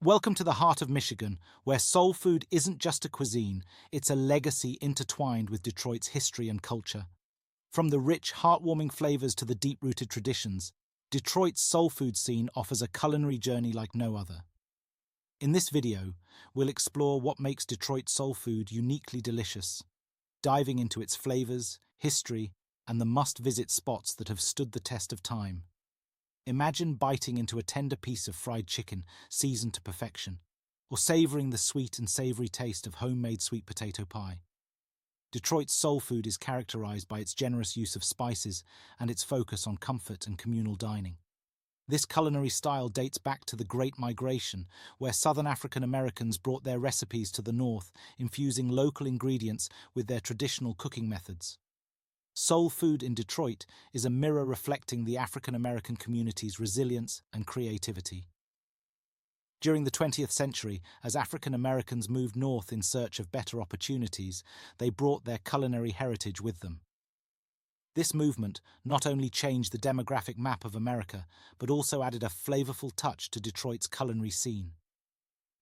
Welcome to the heart of Michigan, where soul food isn't just a cuisine, it's a legacy intertwined with Detroit's history and culture. From the rich, heartwarming flavors to the deep-rooted traditions, Detroit's soul food scene offers a culinary journey like no other. In this video, we'll explore what makes Detroit soul food uniquely delicious, diving into its flavors, history, and the must-visit spots that have stood the test of time. Imagine biting into a tender piece of fried chicken seasoned to perfection, or savoring the sweet and savory taste of homemade sweet potato pie. Detroit's soul food is characterized by its generous use of spices and its focus on comfort and communal dining. This culinary style dates back to the Great Migration, where Southern African Americans brought their recipes to the north, infusing local ingredients with their traditional cooking methods. Soul food in Detroit is a mirror reflecting the African American community's resilience and creativity. During the 20th century, as African Americans moved north in search of better opportunities, they brought their culinary heritage with them. This movement not only changed the demographic map of America, but also added a flavorful touch to Detroit's culinary scene.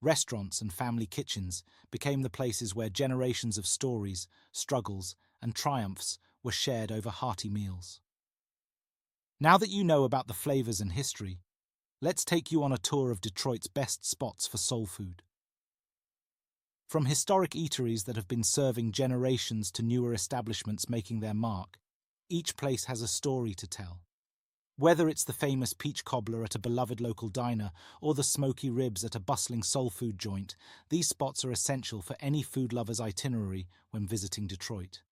Restaurants and family kitchens became the places where generations of stories, struggles, and triumphs were shared over hearty meals. Now that you know about the flavors and history, let's take you on a tour of Detroit's best spots for soul food. From historic eateries that have been serving generations to newer establishments making their mark, each place has a story to tell. Whether it's the famous peach cobbler at a beloved local diner or the smoky ribs at a bustling soul food joint, these spots are essential for any food lover's itinerary when visiting Detroit.